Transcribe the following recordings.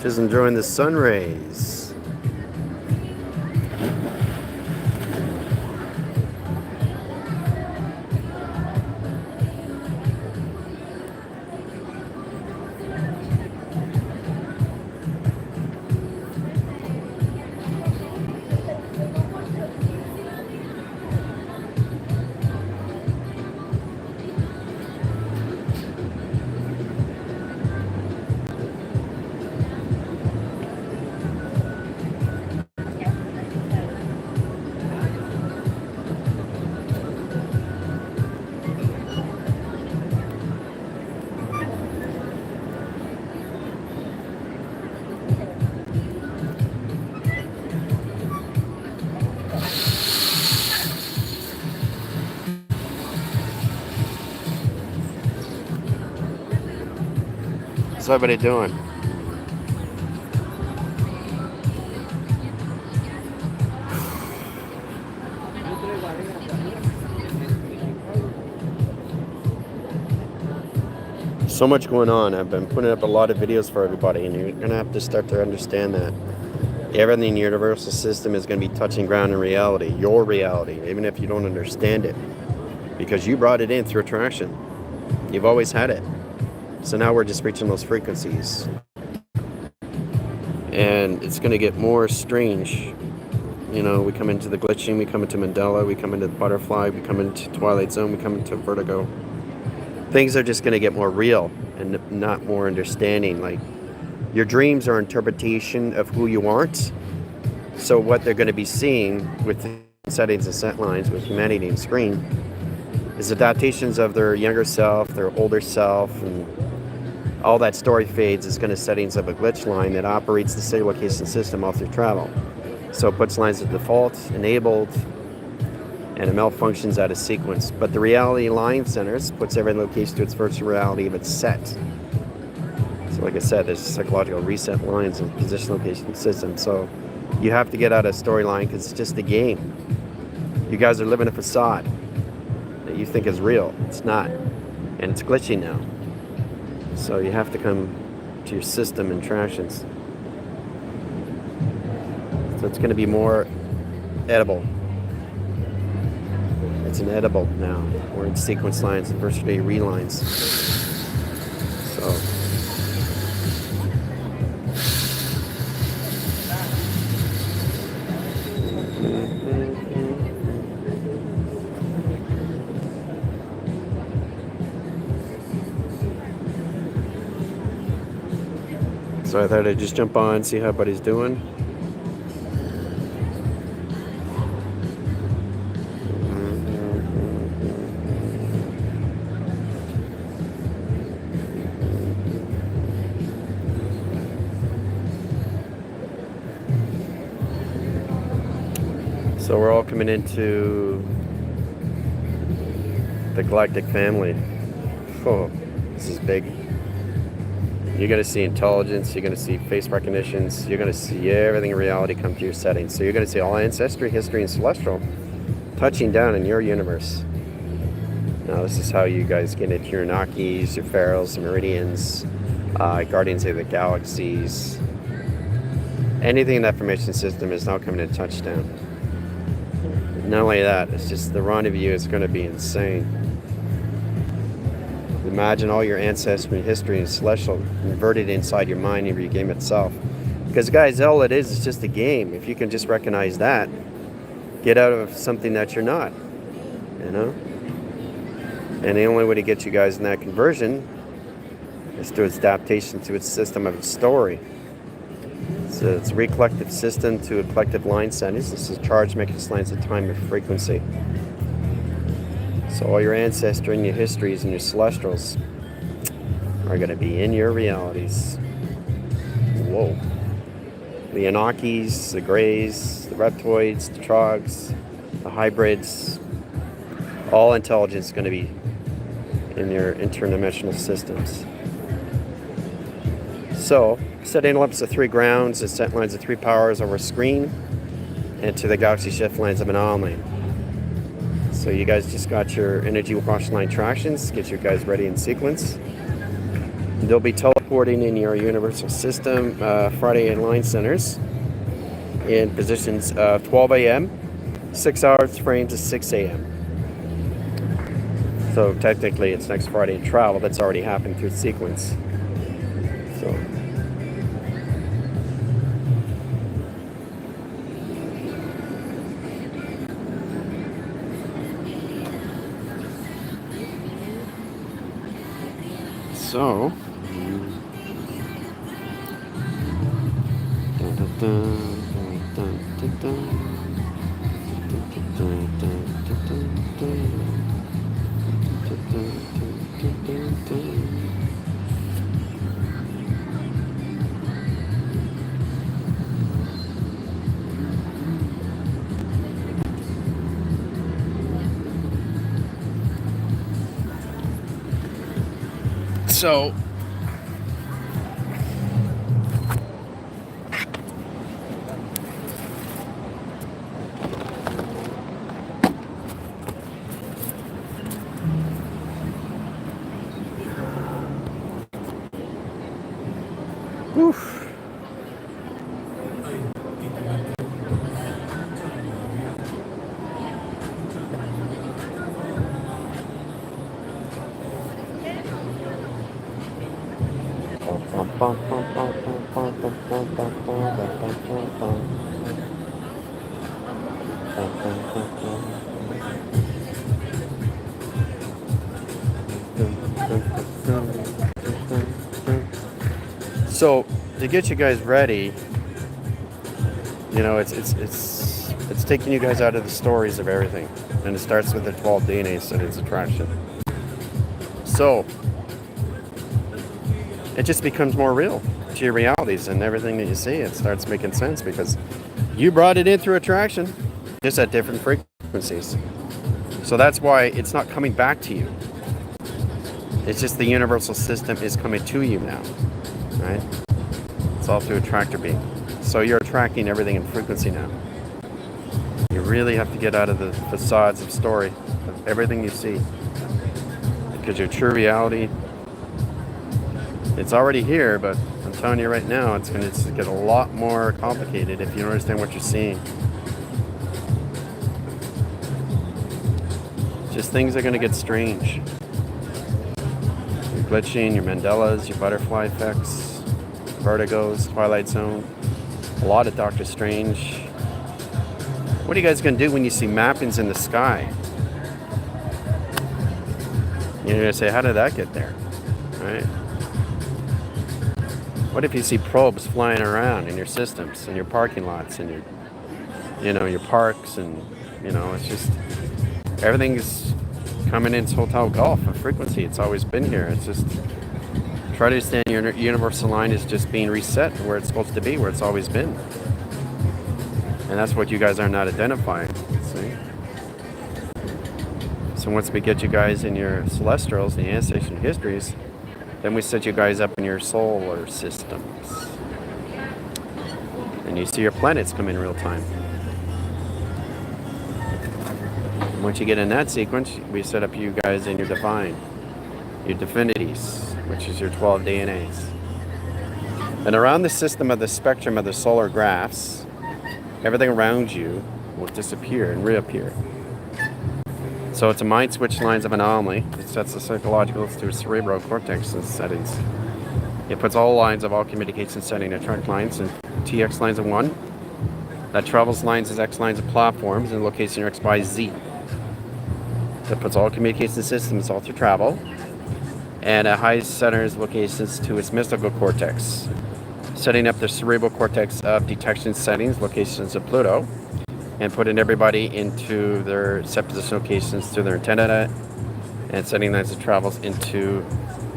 Just enjoying the sun rays. What's everybody doing? So much going on. I've been putting up a lot of videos for everybody, and you're going to have to start to understand that everything in the universal system is going to be touching ground in reality, your reality, even if you don't understand it, because you brought it in through attraction. You've always had it. So now we're just reaching those frequencies. And it's going to get more strange. You know, we come into the glitching, we come into Mandela, we come into the butterfly, we come into Twilight Zone, we come into vertigo. Things are just going to get more real and not more understanding. Like, your dreams are interpretation of who you aren't. So what they're going to be seeing with settings and set lines with humanity and screen is adaptations of their younger self, their older self, and all that story fades is going to settings of a glitch line that operates the state location system all through travel. So it puts lines at default, enabled, and it malfunctions out of sequence. But the reality line centers puts every location to its virtual reality of its set. So like I said, there's psychological reset lines and position location system. So you have to get out of storyline because it's just a game. You guys are living a facade that you think is real. It's not. And it's glitchy now. So you have to come to your system and tractions. So it's going to be more edible. It's an edible now. We're in sequence lines and virtually relines. So So I thought I'd just jump on, see how everybody's doing. So we're all coming into the galactic family. Oh, this is big. You're going to see intelligence, you're going to see face recognitions, you're going to see everything in reality come to your settings. So you're going to see all ancestry, history, and celestial touching down in your universe. Now this is how you guys get into your Nakis, your Pharaohs, your Meridians, Guardians of the Galaxies. Anything in that formation system is now coming to touchdown. Not only that, it's just the rendezvous is going to be insane. Imagine all your ancestry, history, and celestial inverted inside your mind of your game itself. Because guys, all it is just a game. If you can just recognize that, get out of something that you're not, you know? And the only way to get you guys in that conversion is through its adaptation to its system of its story. So it's a recollective system to a collective line settings. This is charge making lines of time and frequency. So all your ancestry and your histories and your celestials are going to be in your realities. Whoa. The Anakis, the Greys, the Reptoids, the Trogs, the hybrids, all intelligence is going to be in your interdimensional systems. So, setting lamps of 3 grounds, the set lines of 3 powers over screen, and to the galaxy shift lines of an anomaly. So you guys just got your energy wash line tractions, get you guys ready in sequence. They'll be teleporting in your universal system Friday in line centers in positions 12 a.m., 6 hours frames to 6 a.m. So technically it's next Friday in travel. That's already happened through sequence. So oof. So to get you guys ready, you know, it's taking you guys out of the stories of everything, and it starts with the 12 DNA studies attraction. So it just becomes more real to your realities, and everything that you see, it starts making sense because you brought it in through attraction, just at different frequencies. So that's why it's not coming back to you. It's just the universal system is coming to you now, right? It's all through attractor beam. So you're attracting everything in frequency now. You really have to get out of the facades of story, of everything you see. Because your true reality, it's already here, but I'm telling you right now, it's going to get a lot more complicated if you don't understand what you're seeing. Just things are going to get strange. Your glitching, your Mandelas, your butterfly effects, vertigos, Twilight Zone, a lot of Doctor Strange. What are you guys going to do when you see mappings in the sky? You're going to say, how did that get there? Right? What if you see probes flying around in your systems, in your parking lots, in your parks, and it's just everything's coming into Hotel Golf, a frequency. It's always been here. It's just try to understand your universal line is just being reset where it's supposed to be, where it's always been. And that's what you guys are not identifying. See? So once we get you guys in your celestials, the ancestral histories, then we set you guys up in your solar systems. And you see your planets come in real time. And once you get in that sequence, we set up you guys in your divine, your divinities, which is your 12 DNAs. And around the system of the spectrum of the solar graphs, everything around you will disappear and reappear. So it's a mind switch lines of anomaly. It sets the psychological to cerebral cortex settings. It puts all lines of all communication setting at trunk lines and TX lines of 1. That travels lines as X lines of platforms and locates in your XYZ. That puts all communication systems all through travel. And at high centers locations to its mystical cortex. Setting up the cerebral cortex of detection settings, locations of Pluto. And putting everybody into their set position locations through their antenna and setting lines of travels into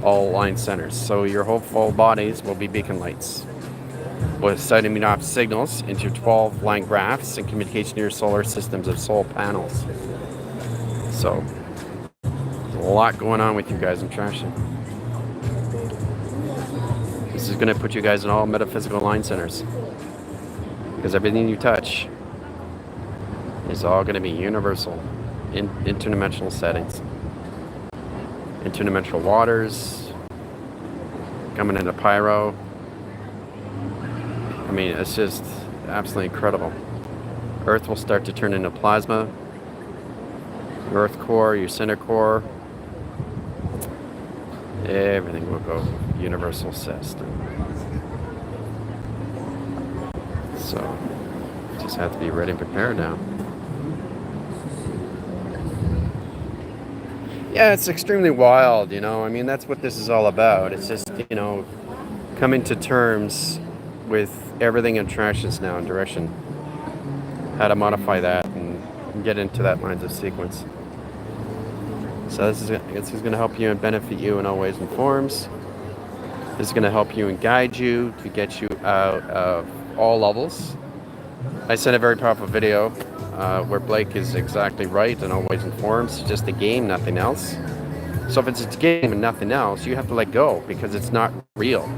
all line centers. So your whole full bodies will be beacon lights. With setting off signals into your 12 line graphs and communication to your solar systems of solar panels. So, there's a lot going on with you guys in traction. This is going to put you guys in all metaphysical line centers. Because everything you touch is all going to be universal, interdimensional settings. Interdimensional waters, coming into pyro. I mean, it's just absolutely incredible. Earth will start to turn into plasma. Your Earth core, your center core, everything will go universal system. So, just have to be ready and prepared now. Yeah, it's extremely wild, you know. I mean, that's what this is all about. It's just, you know, coming to terms with everything in attractions now and direction. How to modify that and get into that lines of sequence. So this is going to help you and benefit you in all ways and forms. This is going to help you and guide you to get you out of all levels. I sent a very powerful video where Blake is exactly right in all ways and forms. It's just a game, nothing else. So if it's a game and nothing else, you have to let go because it's not real.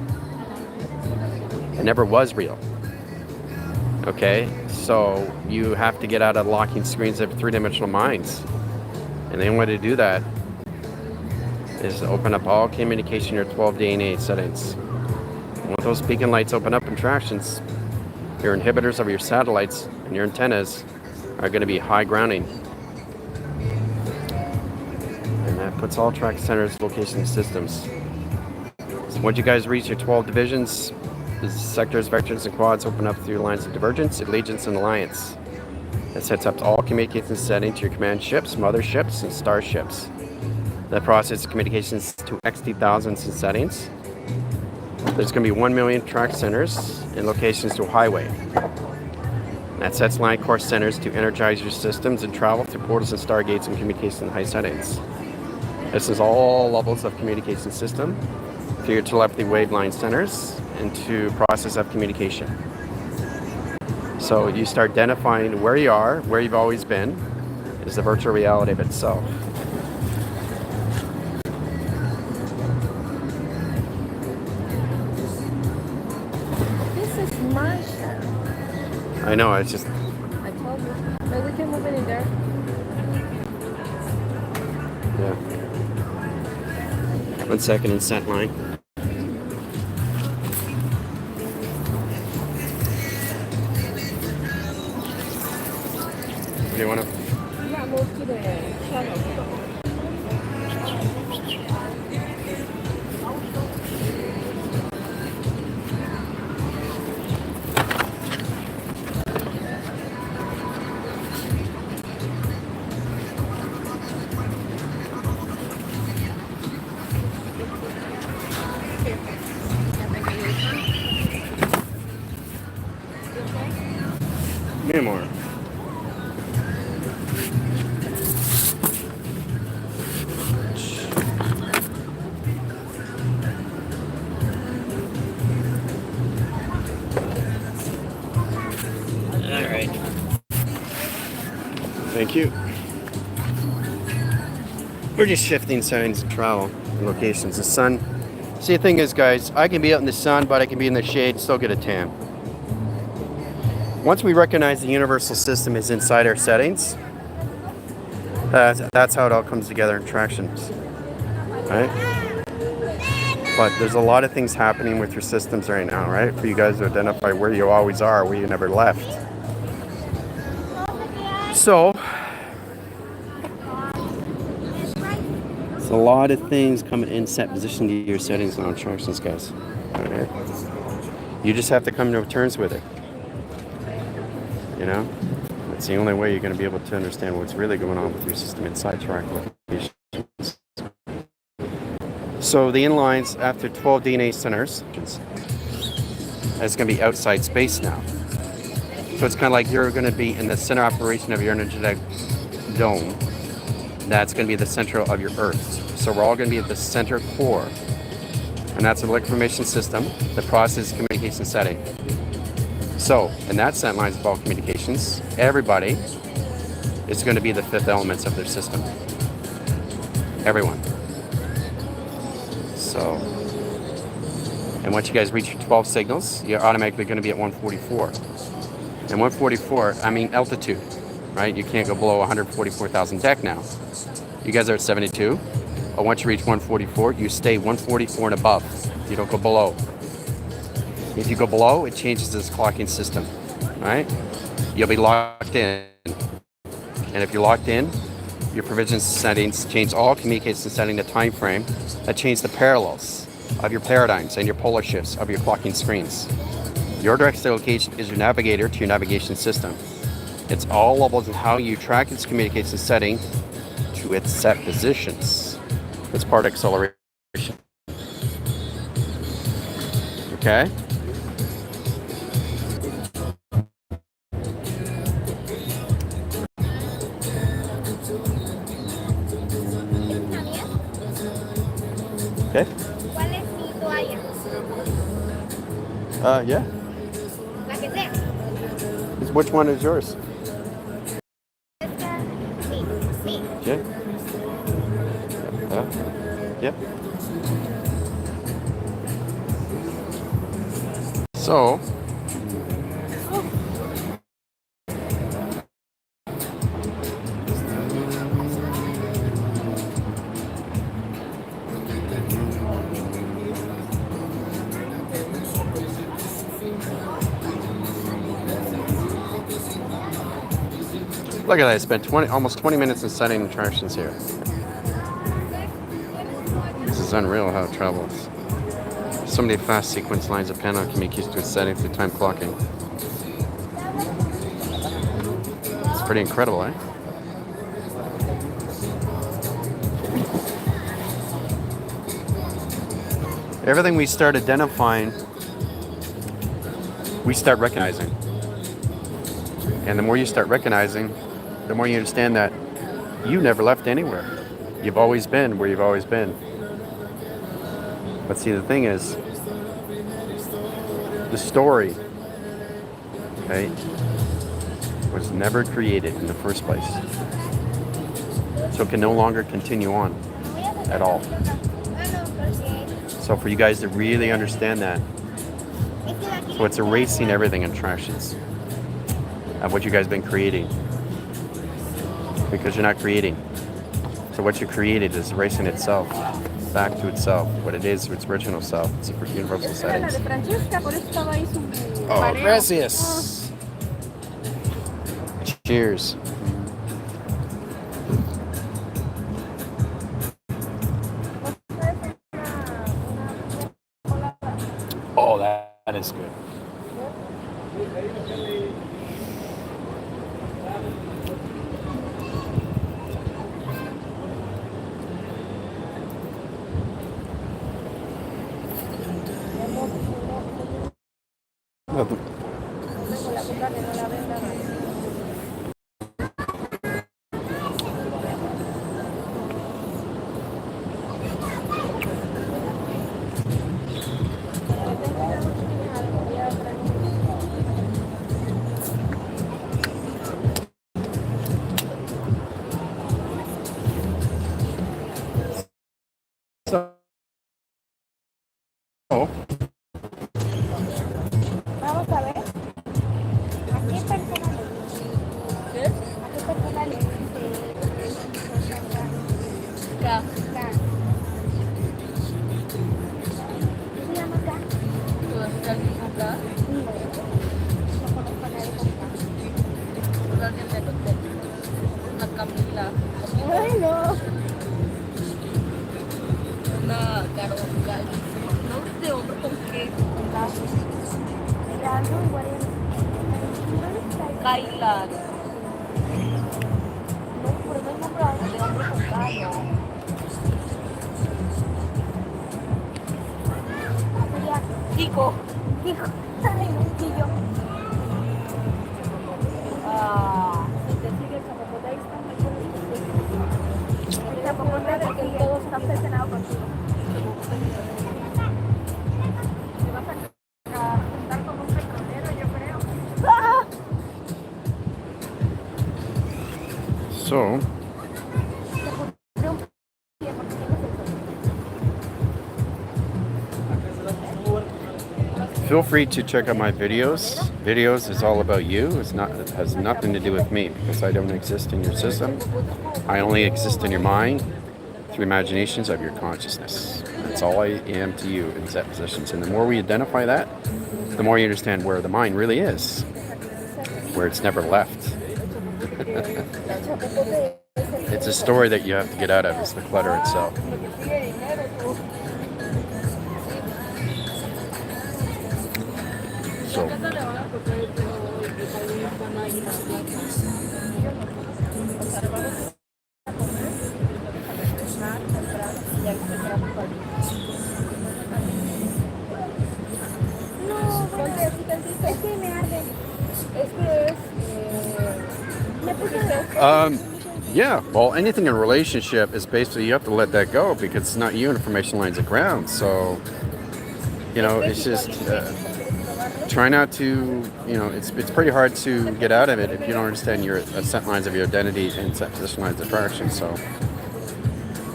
It never was real. Okay? So you have to get out of locking screens of three-dimensional minds. And the only way to do that is to open up all communication in your 12 DNA settings. When those beacon lights open up in attractions, your inhibitors of your satellites and your antennas are going to be high grounding. And that puts all track centers, location systems. So once you guys reach your 12 divisions, the sectors, vectors, and quads open up through lines of divergence, allegiance, and alliance. That sets up all communications settings to your command ships, motherships, and starships. That processes communications to XT thousands in settings. There's going to be 1 million track centers and locations to a highway. That sets line course centers to energize your systems and travel through portals and stargates and communication in high settings. This is all levels of communication system to your telepathy waveline centers and to process of communication. So you start identifying where you are, where you've always been, is the virtual reality of itself. This is my show. I know, it's just... I told you. But we can move it in there. Yeah. 1 second in set line. Do you want to? Yeah, move to the channel. Me more. Thank you. We're just shifting settings of travel and locations. The sun. See, the thing is, guys, I can be out in the sun, but I can be in the shade, still get a tan. Once we recognize the universal system is inside our settings, that's how it all comes together in attractions, right? But there's a lot of things happening with your systems right now, right? For you guys to identify where you always are, where you never left. So, there's a lot of things coming in set position to your settings now, attractions, guys. Right? You just have to come to terms with it. You know, it's the only way you're going to be able to understand what's really going on with your system inside track locations. So the inlines after 12 DNA centers, it's going to be outside space now. So it's kind of like you're going to be in the center operation of your energetic dome. That's going to be the center of your Earth. So we're all going to be at the center core. And that's an electroinformation system that processes communication setting. So, in that set lines of all communications, everybody is going to be the fifth elements of their system. Everyone. So, and once you guys reach your 12 signals, you're automatically going to be at 144. And 144, I mean altitude, right? You can't go below 144,000 deck now. You guys are at 72. But once you reach 144, you stay 144 and above. You don't go below. If you go below, it changes this clocking system. All right? You'll be locked in. And if you're locked in, your provisions settings change all communications setting the time frame that change the parallels of your paradigms and your polar shifts of your clocking screens. Your direct location is your navigator to your navigation system. It's all levels of how you track its communication setting to its set positions. It's part of acceleration. Okay? Okay? ¿Cuál es mi toalla? Yeah. La que sea. Which one is yours? Esta, mi. Yeah. Yep. So, look at that. I spent almost 20 minutes in setting attractions here. This is unreal how it travels. So many fast sequence lines of panel communications to its setting through time clocking. It's pretty incredible, eh? Everything we start identifying, we start recognizing. And the more you start recognizing, the more you understand that you never left anywhere. You've always been where you've always been. But see, the thing is, the story, okay, was never created in the first place. So it can no longer continue on at all. So for you guys to really understand that, so it's erasing everything in attractions of what you guys have been creating. Because you're not creating. So what you created is erasing itself back to itself, what it is, its original self, its universal settings. Oh, gracias. Cheers. Oh, that is good. So, Vamos a ver. ¿A qué personas ¿Qué? ¿A qué personas le Acá. ¿Qué se llama acá? Acá. No conozco a nadie con acá. Una Camila. Ay, no. Una Carolina. No de hombre con qué. Era algo igual en... Kaila. No, pero no es nombre de hombre con callo. Sería Kiko. Kiko. Ay, no, Quillo. Si te sigue el zapapote, ahí está. El zapapote porque todo está obsesionado contigo. Te vas a juntar con un petrolero, yo creo. so feel free to check out my videos. Videos is all about you. It has nothing to do with me because I don't exist in your system. I only exist in your mind through imaginations of your consciousness. That's all I am to you in set positions. And the more we identify that, the more you understand where the mind really is, where it's never left. It's a story that you have to get out of. It's the clutter itself. So, yeah, well, anything in a relationship is basically you have to let that go because it's not you, information lines of ground. So, it's just try not to, it's pretty hard to get out of it if you don't understand your set lines of your identity and set position lines of attraction. So,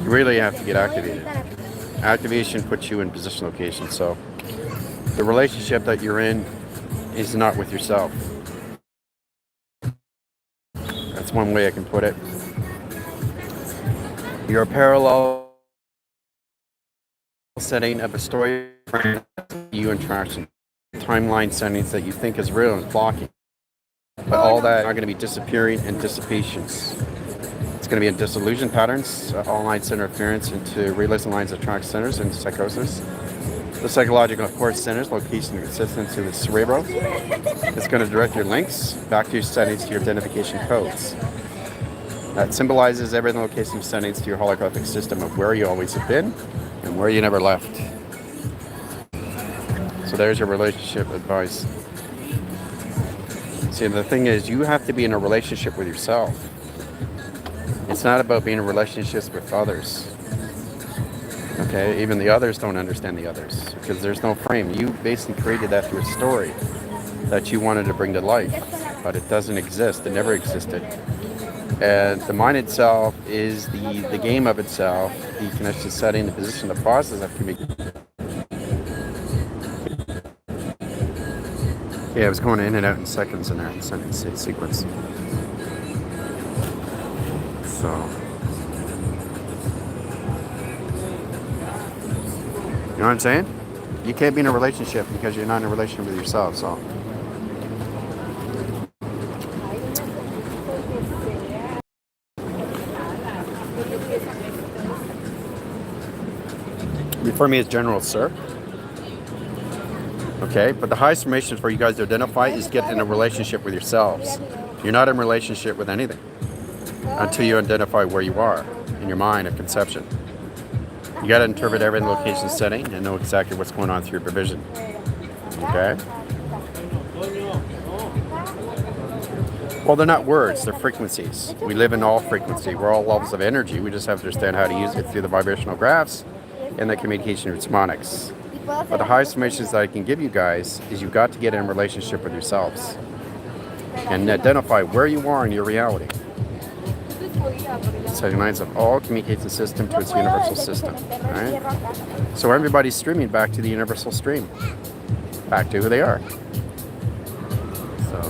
you really have to get activated. Activation puts you in position location. So, the relationship that you're in is not with yourself. That's one way I can put it. You're a parallel setting of a story frame, you interaction, timeline settings that you think is real and blocking. But all that are going to be disappearing and dissipations. It's going to be in disillusion patterns, all lines of interference into realism lines of track centers and psychosis. The psychological core centers, location and consistent to the cerebral. It's going to direct your links back to your settings to your identification codes. That symbolizes every location settings to your holographic system of where you always have been and where you never left. So there's your relationship advice. See, the thing is, you have to be in a relationship with yourself. It's not about being in relationships with others. Okay, even the others don't understand the others because there's no frame. You basically created that through a story that you wanted to bring to life, but it doesn't exist. It never existed. And the mind itself is the game of itself, the connection setting, the position, the process of communication. Yeah, I was going in and out in seconds in that sentence sequence. So, you know what I'm saying? You can't be in a relationship because you're not in a relationship with yourself. So, refer me as General Sir. Okay, but the highest information for you guys to identify is get in a relationship with yourselves. You're not in a relationship with anything until you identify where you are in your mind of conception. You got to interpret every location setting and know exactly what's going on through your provision. Okay? Well, they're not words, they're frequencies. We live in all frequency. We're all levels of energy. We just have to understand how to use it through the vibrational graphs and the communication harmonics. But the highest information that I can give you guys is you've got to get in a relationship with yourselves and identify where you are in your reality. Setting lines of all communication system to its universal system. Right? So everybody's streaming back to the universal stream, back to who they are. So.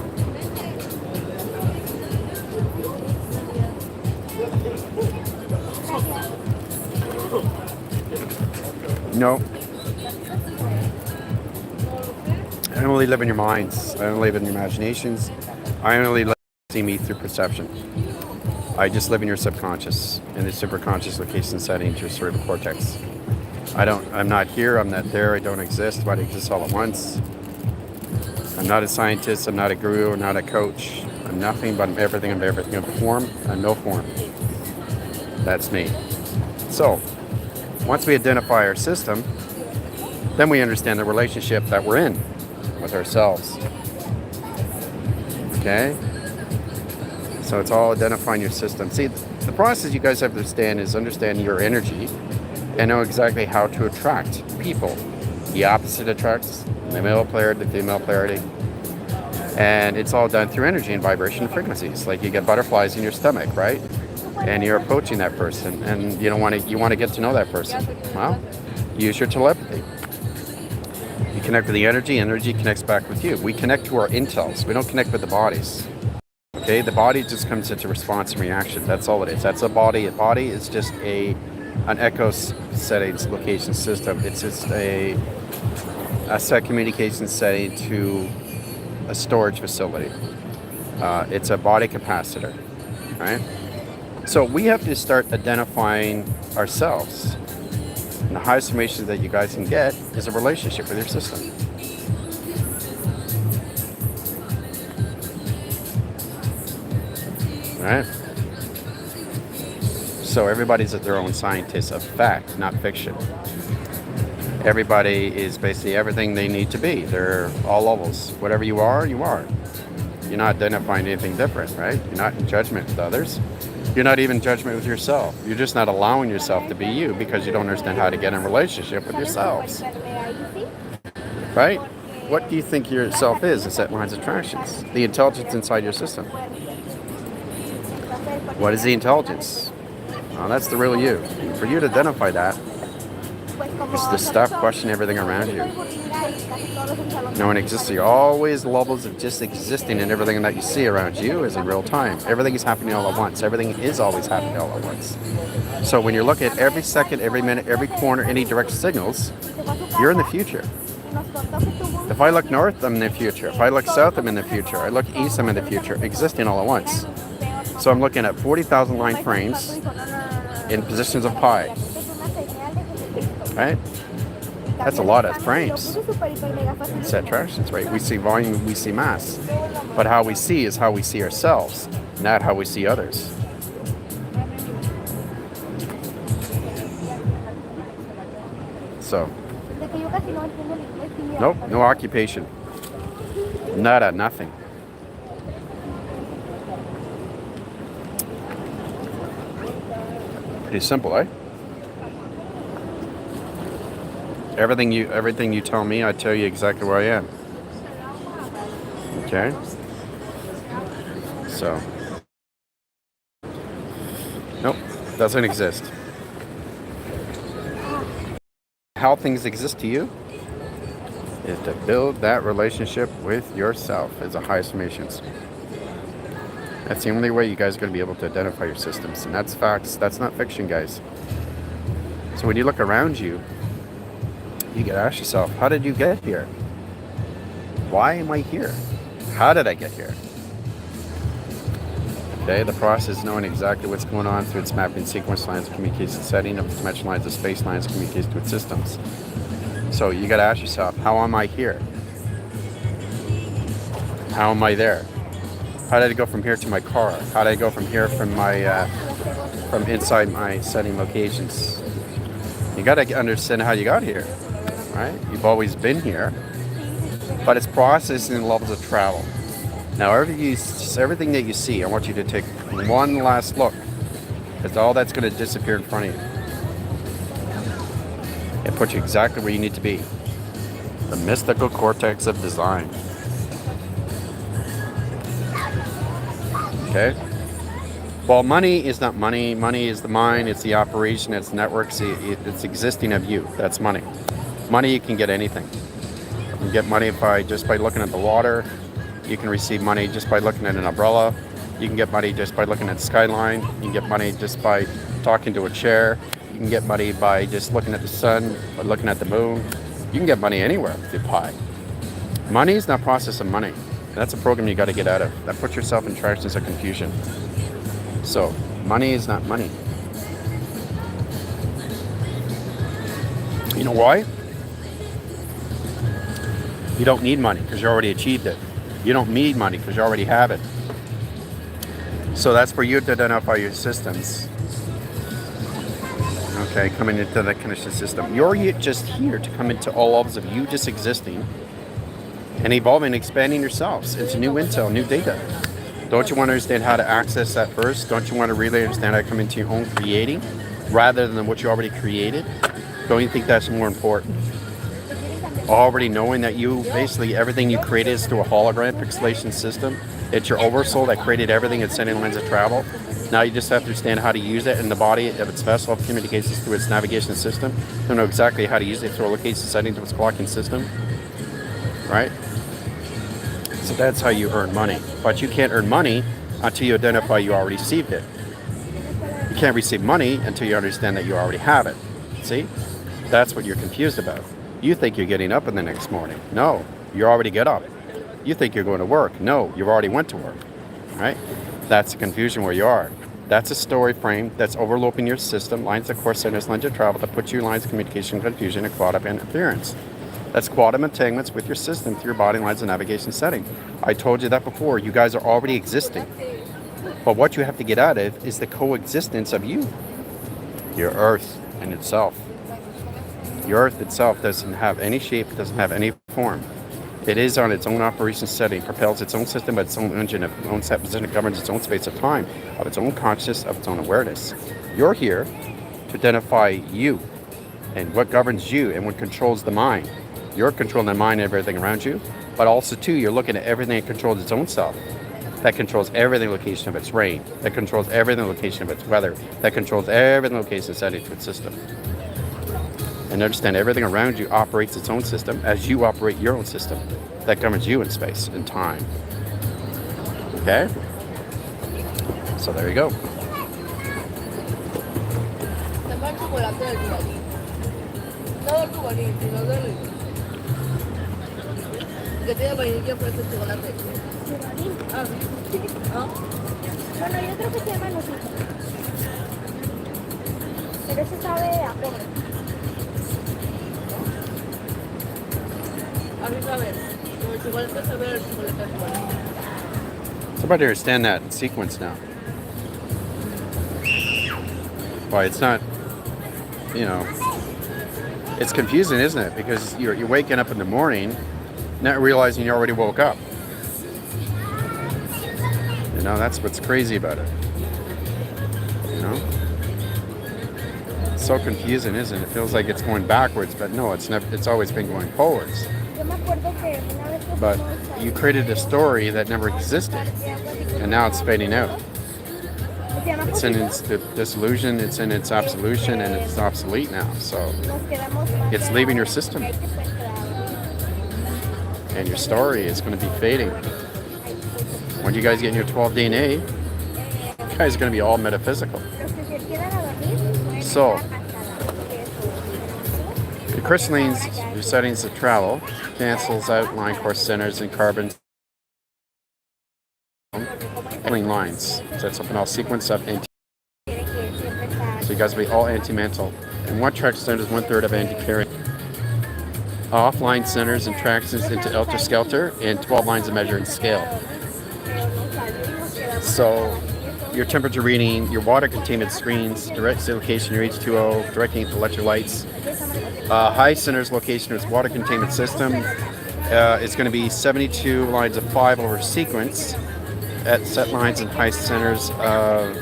No. I don't really live in your minds. I don't live in your imaginations. I only let you see me through perception. I just live in your subconscious, in the superconscious location setting to your cerebral cortex. I'm not here, I'm not there, I don't exist, but I exist all at once. I'm not a scientist, I'm not a guru, I'm not a coach. I'm nothing, but I'm everything, I'm form, I'm no form. That's me. So, once we identify our system, then we understand the relationship that we're in with ourselves. Okay? So it's all identifying your system. See, the process you guys have to understand is understand your energy and know exactly how to attract people. The opposite attracts, the male polarity, the female polarity. And it's all done through energy and vibration and frequencies. Like you get butterflies in your stomach, right? And you're approaching that person and you want to get to know that person. Well, use your telepathy. You connect with the energy connects back with you. We connect to our intels. We don't connect with the bodies. Okay, the body just comes into response and reaction. That's all it is. That's a body. A body is just a an echo settings location system. It's just a set communication setting to a storage facility. It's a body capacitor, right? So we have to start identifying ourselves. And the highest information that you guys can get is a relationship with your system. Right? So everybody's their own scientist of fact, not fiction. Everybody is basically everything they need to be. They're all levels. Whatever you are, you are. You're not identifying anything different, right? You're not in judgment with others. You're not even in judgment with yourself. You're just not allowing yourself to be you because you don't understand how to get in a relationship with yourselves. Right? What do you think yourself is? It's that lines of attractions. The intelligence inside your system. What is the intelligence? Well, that's the real you. For you to identify that, is to stop questioning everything around you. Knowing existing, always levels of just existing, and everything that you see around you is in real time. Everything is happening all at once. Everything is always happening all at once. So when you're looking at every second, every minute, every corner, any direct signals, you're in the future. If I look north, I'm in the future. If I look south, I'm in the future. I look east, I'm in the future. Existing all at once. So I'm looking at 40,000 line frames in positions of pi. Right? That's a lot of frames. It's attractions, right? We see volume, we see mass. But how we see is how we see ourselves, not how we see others. So, nope, no occupation. Nada, nothing. Pretty simple, eh? Everything you tell me, I tell you exactly where I am. Okay? So. Nope, doesn't exist. How things exist to you is to build that relationship with yourself as the highest formations. That's the only way you guys are going to be able to identify your systems. And that's facts. That's not fiction, guys. So when you look around you, you gotta ask yourself, how did you get here? Why am I here? How did I get here? Okay, the process is knowing exactly what's going on through its mapping sequence lines of communication setting of dimension lines of space lines of communication to its systems. So you gotta ask yourself, how am I here? How am I there? How did I go from here to my car? How did I go from here from my from inside my setting locations? You gotta understand how you got here. Right? You've always been here, but it's processing levels of travel. Now, everything that you see, I want you to take one last look, because all that's going to disappear in front of you. It puts you exactly where you need to be. The mystical cortex of design. Okay? Well, money is not money. Money is the mind. It's the operation. It's networks. It's existing of you. That's money. Money, you can get anything. You can get money just by looking at the water. You can receive money just by looking at an umbrella. You can get money just by looking at the skyline. You can get money just by talking to a chair. You can get money by just looking at the sun or looking at the moon. You can get money anywhere with your pie. Money is not process of money. That's a program you got to get out of. That puts yourself in tractions of confusion. So, money is not money. You know why? You don't need money because you already achieved it. You don't need money because you already have it. So that's for you to identify your systems. Okay, coming into the connection system. You're just here to come into all levels of you just existing and evolving, expanding yourselves into new intel, new data. Don't you want to understand how to access that first? Don't you want to really understand how to come into your own creating rather than what you already created? Don't you think that's more important? Already knowing that you basically everything you created is through a hologram pixelation system. It's your oversoul that created everything and sending lines of travel. Now you just have to understand how to use it in the body of its vessel of communications through its navigation system. To know exactly how to use it through a location setting to its clocking system. Right? So that's how you earn money. But you can't earn money until you identify you already received it. You can't receive money until you understand that you already have it. See? That's what you're confused about. You think you're getting up in the next morning. No, you already get up. You think you're going to work. No, you already went to work. Right? That's the confusion where you are. That's a story frame that's overloading your system, lines of course centers, lines of travel that puts you lines of communication, confusion, and quantum interference. That's quantum entanglements with your system through your body lines of navigation setting. I told you that before. You guys are already existing. But what you have to get out of is the coexistence of you. Your earth in itself. Your earth itself doesn't have any shape, doesn't have any form. It is on its own operation setting, propels its own system, its own engine, its own set position, governs its own space of time, of its own consciousness, of its own awareness. You're here to identify you and what governs you and what controls the mind. You're controlling the mind and everything around you, but also too, you're looking at everything that controls its own self. That controls everything location of its rain. That controls everything location of its weather. That controls everything location setting to its system. And understand everything around you operates its own system as you operate your own system. That governs you in space and time. Okay? So there you go. Bueno, yo creo que se llama Nusito. Pero ese sabe a pobre. Somebody understand that in sequence now. Why it's not, it's confusing, isn't it? Because you're waking up in the morning, not realizing you already woke up. That's what's crazy about it. It's so confusing, isn't it? It feels like it's going backwards, but no, it's never. It's always been going forwards. But you created a story that never existed, and now it's fading out. It's in its disillusion, it's in its absolution, and it's obsolete now. So it's leaving your system, and your story is going to be fading. When you guys get in your 12 DNA, you guys are going to be all metaphysical. So, the crystallines, your settings of travel, cancels out line course centers and carbon lines. So that's up in all sequence of anti. So you guys will be all anti-mental. And one track center is 1/3 of anti-carrying. Offline centers and tractions into Elter-Skelter and 12 lines of measure and scale. So your temperature reading, your water containment screens, direct location, your H2O, directing electrolytes. High center's location of its water containment system is going to be 72 lines of 5 over sequence at set lines and high centers of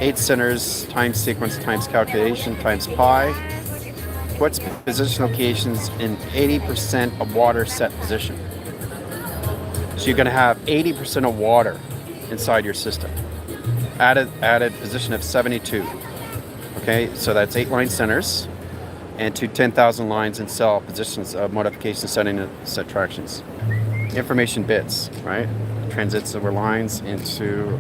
8 centers times sequence times calculation times pi. Puts position locations in 80% of water set position. So you're going to have 80% of water inside your system. Added position of 72. Okay, so that's 8 line centers and to 10,000 lines in cell positions of modification setting and set tractions. Information bits, right? Transits over lines into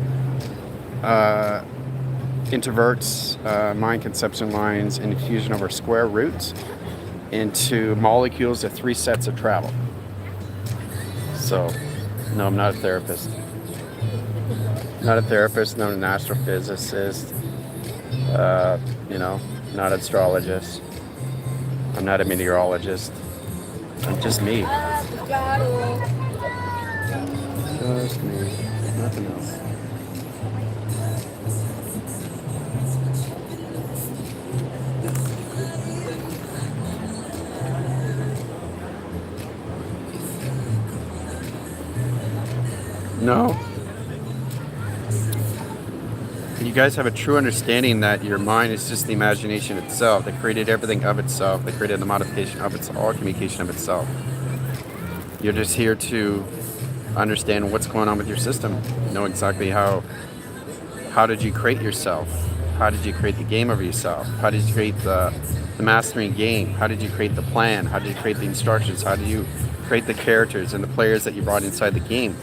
introverts, mind conception lines, and fusion over square roots into molecules of 3 sets of travel. So, no, I'm not a therapist. Not a therapist, not an astrophysicist, not an astrologist. I'm not a meteorologist. I'm just me. Just me. Nothing else. No. You guys have a true understanding that your mind is just the imagination itself that created everything of itself, that created the modification of its all communication of itself. You're just here to understand what's going on with your system, know exactly how did you create yourself, how did you create the game of yourself, how did you create the mastering game, how did you create the plan, how did you create the instructions, how did you create the characters and the players that you brought inside the game.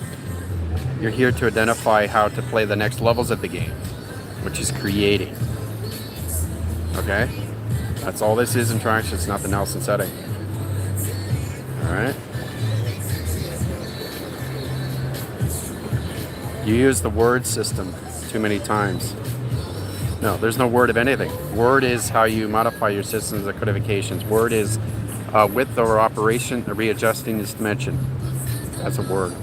You're here to identify how to play the next levels of the game. which is creating. Okay? That's all this is in traction. It's nothing else in setting. Alright? You use the word system too many times. No, there's no word of anything. Word is how you modify your systems of codifications. Word is width or operation, readjusting this dimension. That's a word.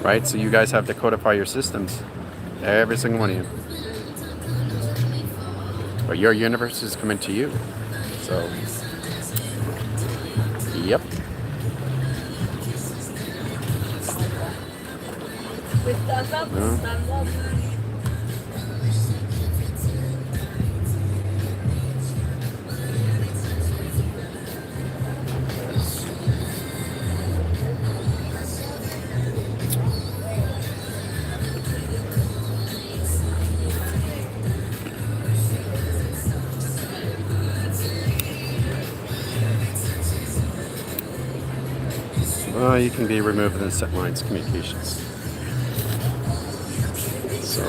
Right? So you guys have to codify your systems. Every single one of you. But your universe is coming to you. So, yep. You can be removed in set lines communications. So,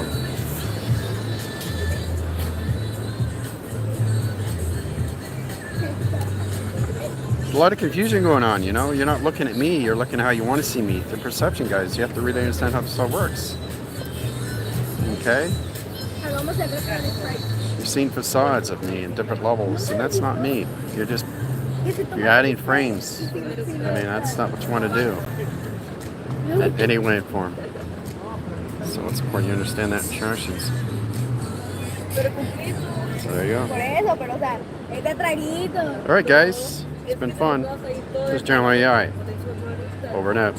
there's a lot of confusion going on, you know? You're not looking at me, you're looking at how you want to see me. The perception, guys. You have to really understand how this all works. Okay? You've seen facades of me in different levels, and that's not me. You're adding frames. I mean, that's not what you want to do. At any waveform. So it's important you understand that instructions. So there you go. Alright guys, it's been fun. This is General AI. Over and out.